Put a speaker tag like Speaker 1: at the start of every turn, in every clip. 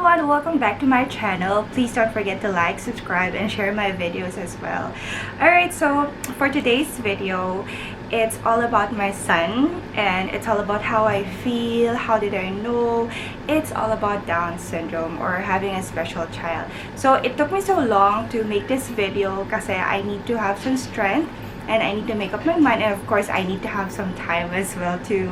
Speaker 1: everyone! Welcome back to my channel. Please don't forget to like, subscribe, and share my videos as well. Alright, so for today's video, it's all about my son, and it's all about how I feel, how did I know. It's all about Down syndrome or having a special child. So it took me so long to make this video kasi I need to have some strength and I need to make up my mind, and of course I need to have some time as well to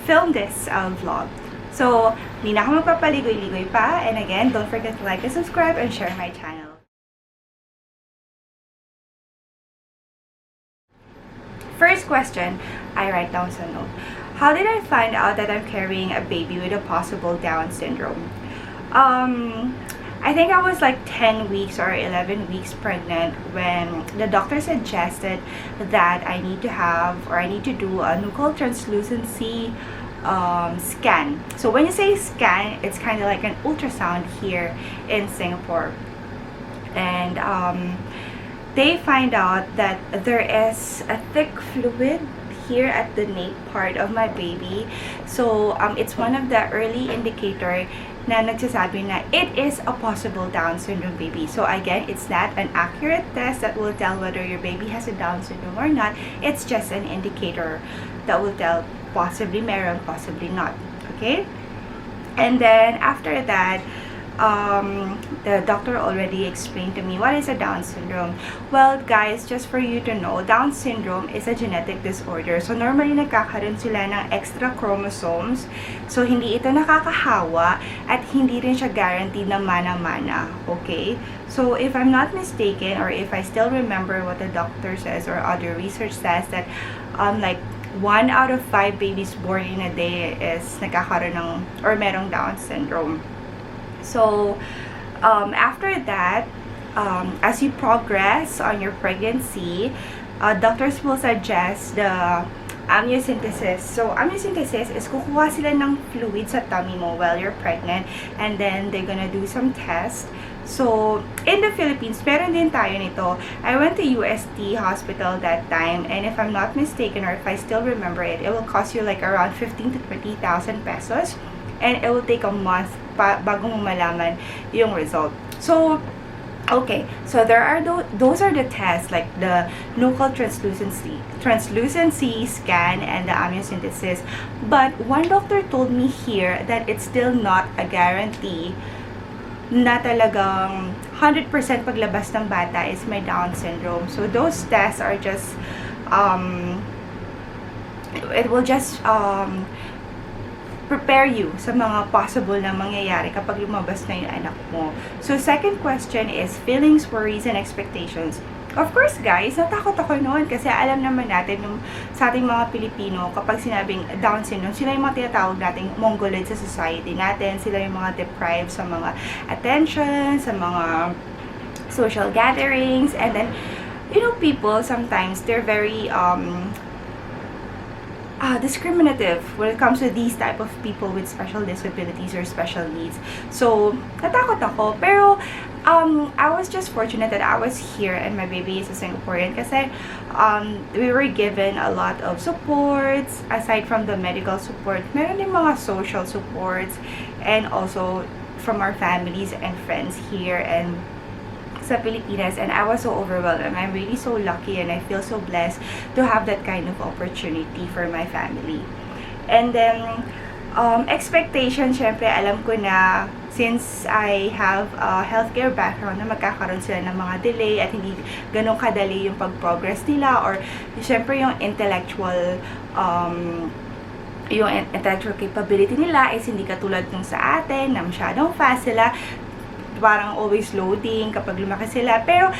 Speaker 1: film this vlog. So, hindi na ako magpapaligoy-ligoy pa. And again, don't forget to like and subscribe and share my channel. First question, I write down sa note. How did I find out that I'm carrying a baby with a possible Down syndrome? I think I was like 10 weeks or 11 weeks pregnant when the doctor suggested that I need to have or I need to do a nuchal translucency scan. So when you say scan, it's kind of like an ultrasound here in Singapore, and they find out that there is a thick fluid here at the nape part of my baby. So it's one of the early indicator na nagsasabi na it is a possible Down syndrome baby. So again, it's not an accurate test that will tell whether your baby has a Down syndrome or not. It's just an indicator that will tell possibly meron, possibly not. Okay? And then after that, the doctor already explained to me what is a Down syndrome. Well, guys, just for you to know, Down syndrome is a genetic disorder. So normally nagkakaroon sila ng extra chromosomes. So hindi ito nakakahawa at hindi rin siya guaranteed na mana-mana. Okay? So if I'm not mistaken, or if I still remember what the doctor says or other research says, that like 1 out of 5 babies born in a day is nagkakaroon ng or merong Down syndrome. So after that, as you progress on your pregnancy, doctors will suggest the amniocentesis. So amniocentesis is kukuha sila ng fluid sa tummy mo while you're pregnant, and then they're gonna do some tests. So, in the Philippines, meron din tayo nito. I went to UST hospital that time, and if I'm not mistaken, or if I still remember it, it will cost you like around 15 to 20,000 pesos, and it will take a month bago mo malaman yung result. So, okay, so there are those are the tests, like the nuchal translucency scan and the amniocentesis. But one doctor told me here that it's still not a guarantee na talagang 100% paglabas ng bata is may Down syndrome. So those tests are just it will just prepare you sa mga possible na mangyayari kapag lumabas na yung anak mo. So second question is feelings, worries, and expectations. Of course, guys, natakot ako noon kasi alam naman natin sa ating mga Pilipino, kapag sinabing Down syndrome, sila yung mga tinatawag nating mongoloid sa society natin. Sila yung mga deprived sa mga attention, sa mga social gatherings, and then, you know, people sometimes, they're very discriminative when it comes to these type of people with special disabilities or special needs. So, natakot ako. Pero, I was just fortunate that I was here and my baby is a Singaporean kasi we were given a lot of supports. Aside from the medical support, meron din mga social supports, and also from our families and friends here and sa Pilipinas, and I was so overwhelmed, and I'm really so lucky and I feel so blessed to have that kind of opportunity for my family. And then expectation, syempre alam ko na since I have a healthcare background na magkakaroon sila ng mga delay at hindi ganun kadali yung pag-progress nila, or syempre yung intellectual capability nila is hindi katulad nung sa atin na masyadong fast sila, parang always loading kapag lumaki sila. Pero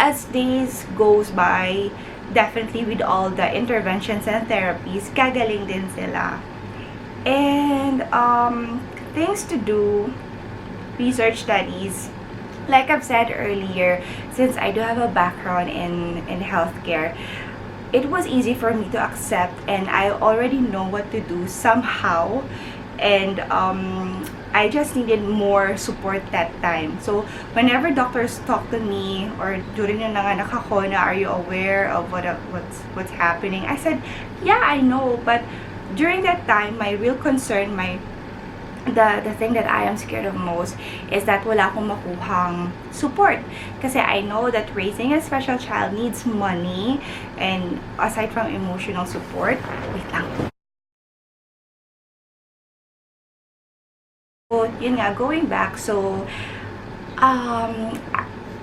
Speaker 1: as days goes by, definitely with all the interventions and therapies, gagaling din sila. And things to do, research studies. Like I've said earlier, since I do have a background in healthcare, it was easy for me to accept, and I already know what to do somehow. And I just needed more support that time. So whenever doctors talk to me, or during yung nanganak ako na, are you aware of what's happening? I said, yeah, I know. But during that time, my real concern, my the thing that I am scared of most is that wala akong makuhang support. Kasi I know that raising a special child needs money, and aside from emotional support, wait lang. So, yun nga, going back, so, um,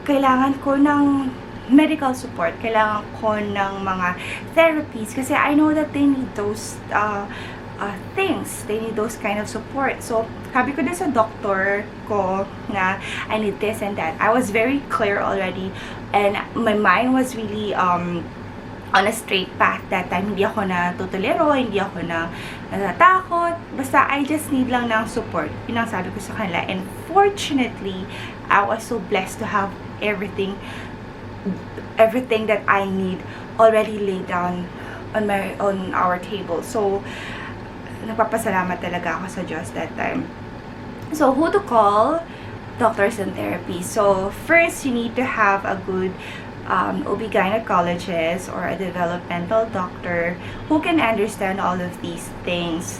Speaker 1: kailangan ko ng medical support, kailangan ko ng mga therapies, kasi I know that they need those things. They need those kind of support. So, sabi ko din sa doctor ko na I need this and that. I was very clear already, and my mind was really on a straight path that time. Hindi ako natutulero, hindi ako natatakot. Basta, I just need lang ng support. Yun ang sabi ko sa kanila. And fortunately, I was so blessed to have everything that I need already laid down on our table. So, nagpapasalamat talaga ako sa Diyos that time. So, who to call? Doctors and therapy. So, first, you need to have a good OB-gynecologist or a developmental doctor who can understand all of these things.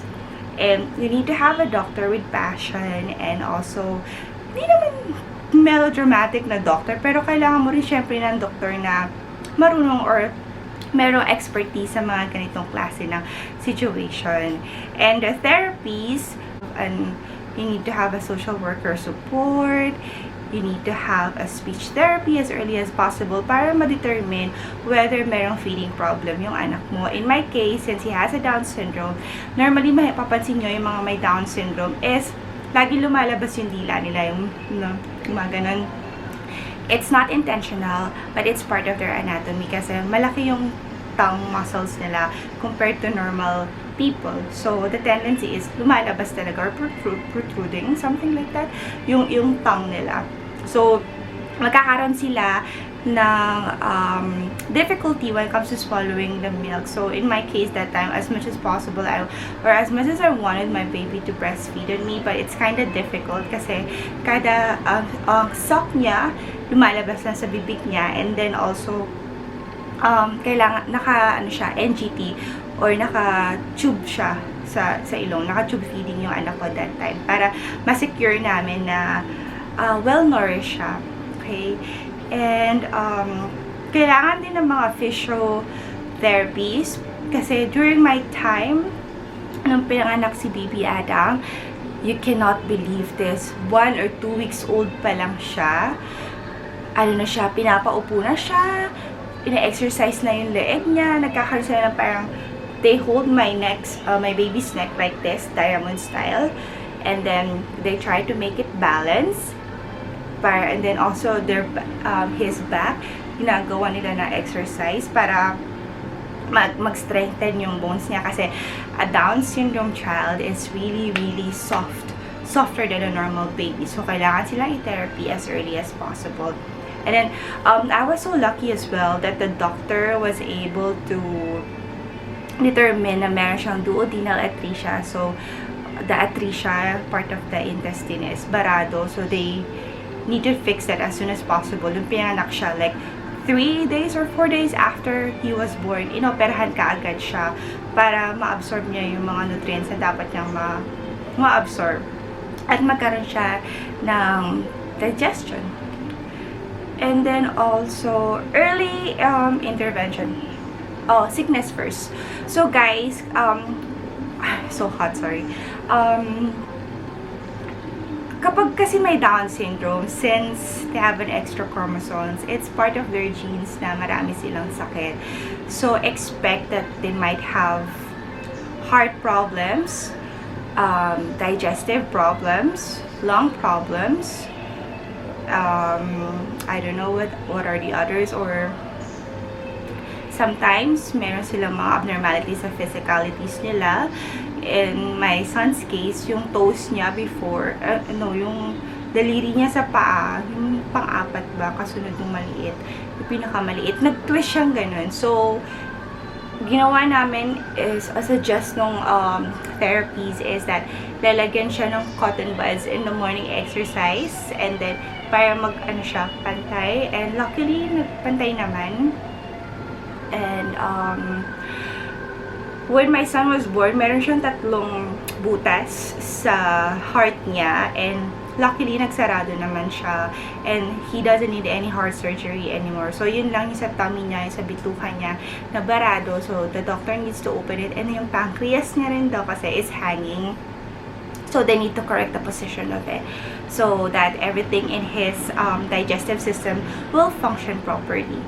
Speaker 1: And you need to have a doctor with passion, and also, hindi naman melodramatic na doctor, pero kailangan mo rin syempre ng doctor na marunong or merong expertise sa mga ganitong klase ng situation. And the therapies, and you need to have a social worker support. You need to have a speech therapy as early as possible para ma-determine whether merong feeding problem yung anak mo. In my case, since he has a Down syndrome, normally mapapansin nyo yung mga may Down syndrome is lagi lumalabas yung dila nila, yung mga ganun. It's not intentional, but it's part of their anatomy kasi malaki yung tongue muscles nila compared to normal people. So, the tendency is lumalabas talaga or protruding, something like that, yung tongue nila. So, magkakaroon sila ng difficulty when it comes to swallowing the milk. So, in my case that time, as much as possible, as much as I wanted my baby to breastfeed on me, but it's kind of difficult kasi kada suck niya, lumalabas na sa bibig niya, and then also, kailangan, NGT, or naka-tube siya sa ilong. Naka-tube feeding yung anak ko that time para ma-secure namin na well-nourished siya. Okay? And, kailangan din ng mga physiotherapies kasi during my time, nung pinanganak si Baby Adam, you cannot believe this. 1 or 2 weeks old pa lang siya. Pinapaupo na siya, ina-exercise na yung leeg niya, nagkakaroon sila ng parang, they hold my baby's neck like this, diamond style, and then they try to make it balance, and then also his back, ginagawa nila na exercise para mag-strengthen yung bones niya kasi a Down syndrome child is really, really softer than a normal baby. So, kailangan silang i-therapy as early as possible. And then, I was so lucky as well that the doctor was able to determine na meron siyang duodenal atresia. So, the atresia, part of the intestine, is barado. So, they need to fix that as soon as possible. Yung pinanganak siya, like, 3 days or 4 days after he was born, inoperahan kaagad siya para ma-absorb niya yung mga nutrients na dapat niyang ma-absorb. At magkaroon siya ng digestion. And then also, early intervention. Oh, sickness first. So guys, so hot, sorry. Kapag kasi may Down syndrome, since they have an extra chromosomes, it's part of their genes na marami silang sakit. So expect that they might have heart problems, digestive problems, lung problems, I don't know what are the others, or sometimes meron silang mga abnormalities sa physicalities nila. In my son's case, yung toes niya before, yung daliri niya sa paa, yung pang-apat ba, kasunod ng maliit, yung pinakamaliit, nag-twist siyang ganun. So, ginawa namin is, suggest nung therapies is that lalagyan siya ng cotton buds in the morning exercise, and then para siya, pantay. And luckily, nagpantay naman. And when my son was born, meron siyang tatlong butas sa heart niya, and luckily, nagsarado naman siya, and he doesn't need any heart surgery anymore. So, yun lang yung sa tummy niya, yung sa bituka niya, na barado. So, the doctor needs to open it, and yung pancreas niya rin daw kasi is hanging. So, they need to correct the position of it so that everything in his digestive system will function properly.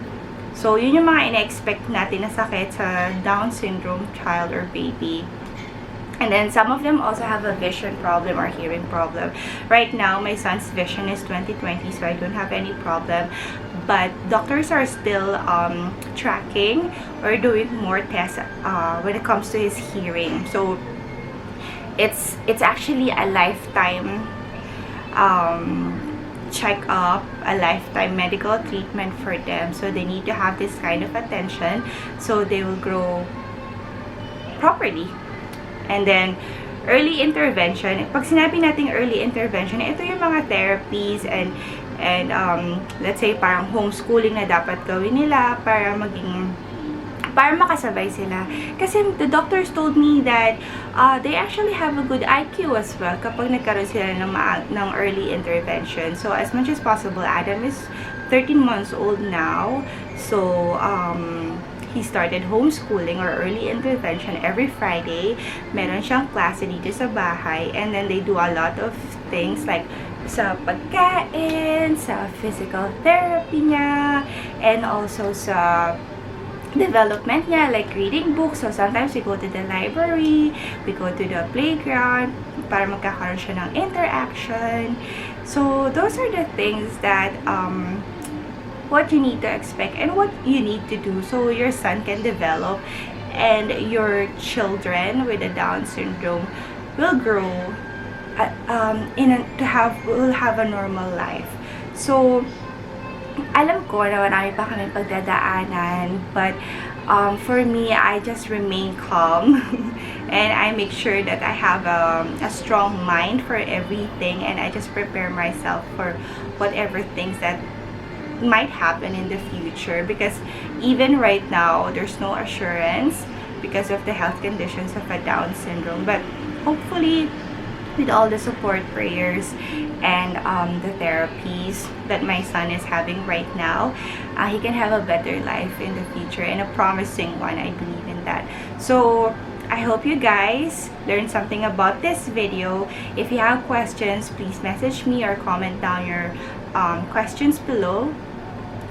Speaker 1: So, yun yung mga ina-expect natin na sakit sa Down syndrome child or baby. And then, some of them also have a vision problem or hearing problem. Right now, my son's vision is 20/20, so I don't have any problem. But doctors are still tracking or doing more tests when it comes to his hearing. So, it's actually a lifetime check-up, a lifetime medical treatment for them. So, they need to have this kind of attention so they will grow properly. And then, early intervention. Pag sinabi nating early intervention, ito yung mga therapies and let's say parang homeschooling na dapat gawin nila para makasabay sila. Kasi the doctors told me that they actually have a good IQ as well kapag nagkaroon sila ng early intervention. So, as much as possible, Adam is 13 months old now. So, he started homeschooling or early intervention every Friday. Meron siyang klase dito sa bahay. And then, they do a lot of things like sa pagkain, sa physical therapy niya, and also sa development niya, like reading books. So, sometimes we go to the library, we go to the playground, para magkakaroon siya ng interaction. So, those are the things that, what you need to expect and what you need to do so your son can develop and your children with a Down syndrome will grow, will have a normal life. So, alam ko na marami pa kami pagdadaanan, but for me, I just remain calm and I make sure that I have a strong mind for everything, and I just prepare myself for whatever things that might happen in the future, because even right now, there's no assurance because of the health conditions of a Down syndrome, but hopefully, with all the support prayers and the therapies that my son is having right now, he can have a better life in the future, and a promising one. I believe in that. So, I hope you guys learned something about this video. If you have questions, please message me or comment down your questions below.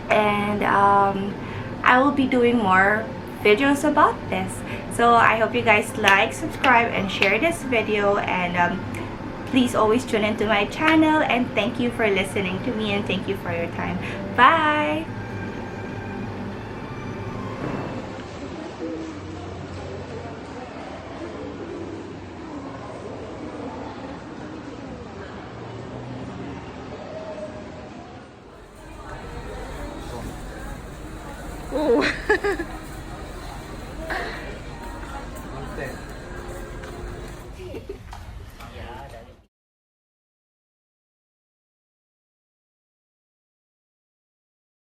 Speaker 1: And I will be doing more videos about this. So, I hope you guys like, subscribe, and share this video. And please always tune into my channel. And thank you for listening to me. And thank you for your time. Bye! Oh.